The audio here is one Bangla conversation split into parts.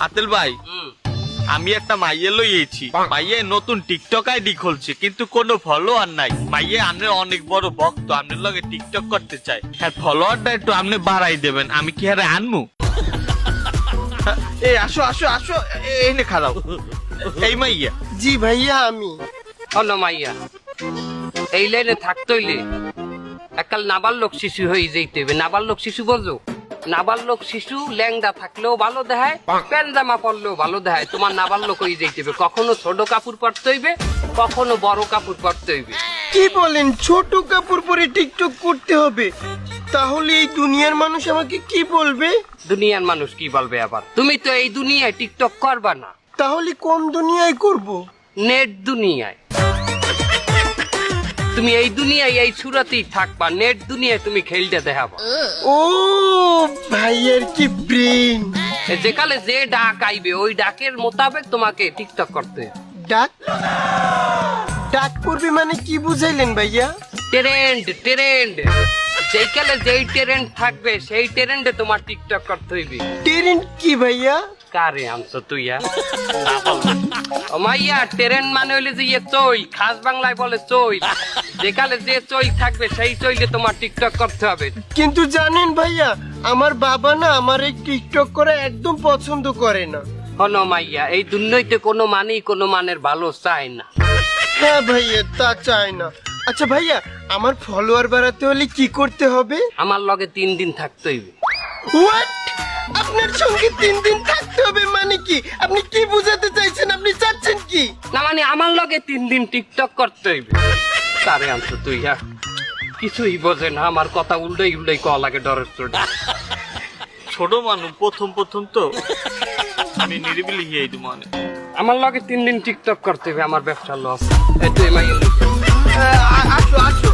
আতেল ভাই, আমি একটা মাইয়ে লইয়েছি। মাইয়ে নতুন টিকটক আইডি খুলছে, কিন্তু কোনো ফলোয়ার নাই। মাইয়ে আপনি অনেক বড় ভক্ত, আপনার লগে টিকটক করতে চাই। হ্যাঁ, ফলোয়ারটা একটু আপনি বাড়াই দেবেন। আমি কি আরে আনমু? এই আসো আসো আসো, এই নে খারাপ। এই মাইয়া। জি ভাইয়া, আমি হলো মাইয়া এই লাইনে থাকতইলে একাল নাবালক শিশু হয়ে যেতে হবে। নাবালক শিশু বোঝো? নাবালক শিশু ল্যাংদা থাকলেও ভালো দেখায়, প্যান্ট জামা পরলেও ভালো দেখায়। তোমার নাবালক হয়ে যেতে হবে। কখনো ছোট কাপড় পরতে হইবে, কখনো বড় কাপড় পরতে হইবে। কি বলেন? ছোট কাপড় পরে টিকটক করতে হবে? তাহলে এই দুনিয়ার মানুষ আমাকে কি বলবে? দুনিয়ার মানুষ কি বলবে আবার? তুমি তো এই দুনিয়ায় টিকটক করবা না। তাহলে কোন দুনিয়ায় করব? নেট দুনিয়ায়। তুমি এই দুনিয়ায় এই সুরাতেই থাকবা, নেট দুনিয়ায় তুমি খেলতে দেখাবা। ও ভাইয়ের কি ব্রেন! যেকালে যে ডাক আইবে ওই ডাকের মোতাবেক তোমাকে টিকটক করতে হবে। ডাক ডাক করবে মানে কি বুঝাইলেন ভাইয়া? ট্রেন্ড ট্রেন্ড, যেইকালে যেই ট্রেন্ড থাকবে সেই ট্রেন্ডে তোমার টিকটক করতে হইবে। ট্রেন্ড কি ভাইয়া? কারে আনছো তুইয়া? ও মাইয়া, ট্রেন্ড মানে হইলে যে ইয়ে চই, খাস বাংলায় বলে চই। যেকালে যে চই থাকবে সেই চইলে তোমার টিকটক করতে হবে। কিন্তু জানেন ভাইয়া, আমার বাবা না আমার এই টিকটক করা একদম পছন্দ করে না। হনো মাইয়া, এই দুনিয়াতে কোনো মানেই কোনো মানের ভালো চায় না। হ্যাঁ ভাইয়া, তা চায় না। আচ্ছা ভাইয়া, আমার ফলোয়ার বাড়াতে হলে কি করতে হবে? আমার লগে 3 দিন থাকতে হইবে। হোয়াট? আপনার সঙ্গে 3 দিন থাকতে হবে মানে কি? আপনি কি বুঝাতে চাইছেন? আপনি চাচ্ছেন কি? না মানে আমার লগে 3 দিন টিকটক করতে হইবে। কারে আনছো তুই? হ্যাঁ, কিছুই বোঝে না। আমার কথা উল্টাই উল্টাই কওয়া লাগে ডরের চোট। ছোট মানুষ, প্রথম প্রথম তো আমি নিরিবিলি হিয়াই দিব। মানে আমার লগে 3 দিন টিকটক করতে হবে, আমার ব্যবসা লস। এই তুই মাইয়া আসো আসো।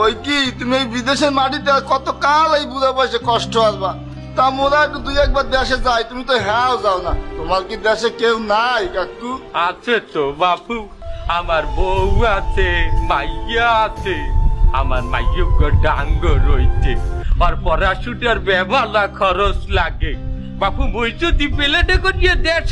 ওই কি তুমি এই বিদেশের মাটিতে কত কাল এই বুড়া বয়সে কষ্ট আসবা? তা মোরা একটু 2-1 দেশে যাই, তুমি তো হ্যাঁ যাও না। তোমার কি দেশে কেউ নাই কাকু? আছে তো বাপু, আমার বউ আছে, মাইয়া আছে। আমার মাইয়া ডাঙ্গ রইছে, আর পড়াশুটার বেবালা খরচ লাগে। বাপু, বই যদি পেলেটে করিয়ে দেশ